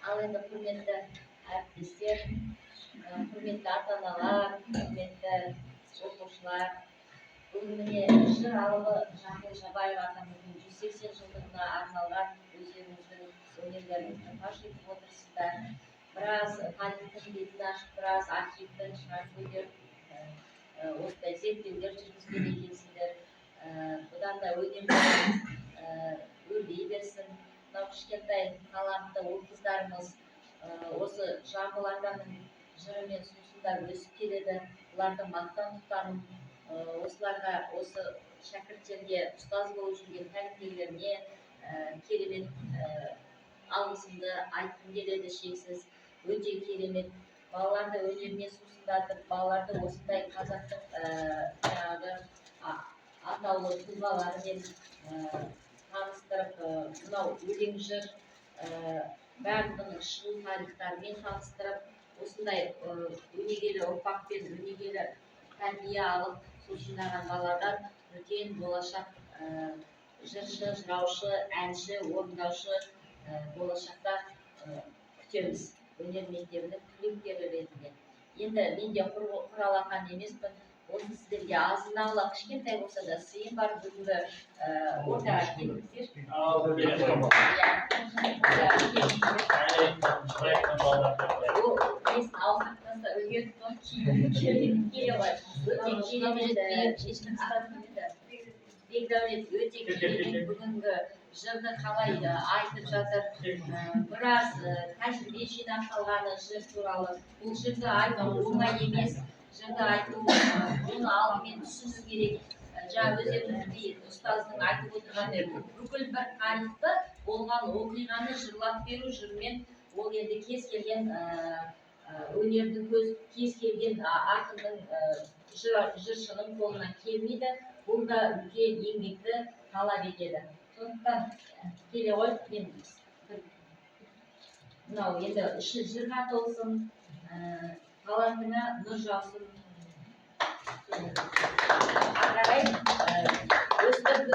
Ал енді құрметті әріптестер, құрметті ата-аналар, құрметті оқушылар, бүгін міне жыр алыбы Жамбыл Жабаева атамыздың 180 жылдығына арналған өздеріңіздің өнерлеріңізді паш етіп отырсыздар. Біраз тарихтың бетін ашып, біраз архивтен шығарып өтеріп, осындай зерттеулер жүргізген екенсіздер. Бұдан да өнерлеріңіз өрлей берсін. Мынау кішкентай талантты ұл-қыздарымыз осы Жамбыл атаның жырымен сусындап өсіп келеді. Бұларды мақтан тұтамын. Осыларға, осы шәкірттерге ұстаз болып жүрген тәрбиелеріне керемет алғысымды айтқым келеді, шексіз. Өте керемет. Балаларды өнеріне сусындатып, балаларды осындай қазақтың жаңағы атаулы тұлғаларымен таныстырып, мынау өлең жыр барлығының шығу тарихтарымен таныстырып, осындай өнегелі ұрпақпен өнегелі тәрбие алып, сусындаған баладан үлкен болашақ жыршы, жыраушы, әнші, орындаушы болашақта күтеміз. Өнер мектебінің түлектері ретінде. Енді мен де құралақан емеспін. Осы сіздерге азын-аулақ кішкентай болса да сыйым бар. Бүгінгі ортаға келіңіздер. Несін ауқаттаса үлгеріп келе ғой. Өте керемет Бекдәулет, өте керемет бүгінгі жырды қалай айтып жатыр. Біраз тәжірибе жинақталғаны жыр туралы. Бұл жырды айту оңай емес. Жырды айту, оны алдымен түсіну керек. Жаңа өздеріңіздей ұстаздың айтып отырғандай бүкіл бір тарихты, болған оқиғаны жырлап беру жырмен, ол енді кез келген өнердің кез келген ақынның жыршының қолынан келмейді. Бұл да үлкен еңбекті талап етеді. Сондықтан келе ғой, мен мынау енді іші жырға толсын, талантыңа нұр жаусын. Ағарай, өздеріңіз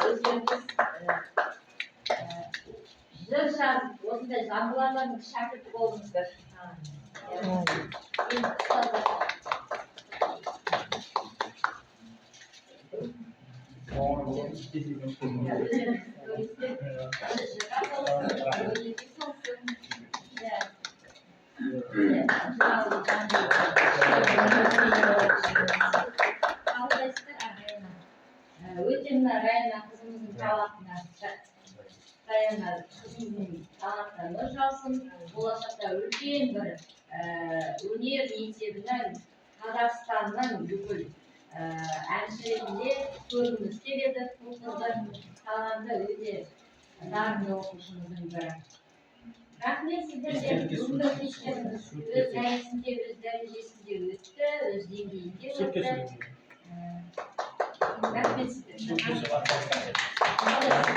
жыр жазып, осындай Жамбыл атаның шәкірті болыңыздар. Мен ұстаздар. Өте мына Райана қызымыздың талантына нұр жаусын. Болашақта үлкен бір өнер мектебінің Қазақстанның бүкіл әнші ретінде көргіміз келеді. Бұл қыздың таланты өте дарынды оқушымыздың бірі. Рахмет сіздерге. Бүгінгі кештеріңіз өз дәресінде, өз дәрежесінде өтті, өз деңгейінде өтті. Рахмет сіздерге.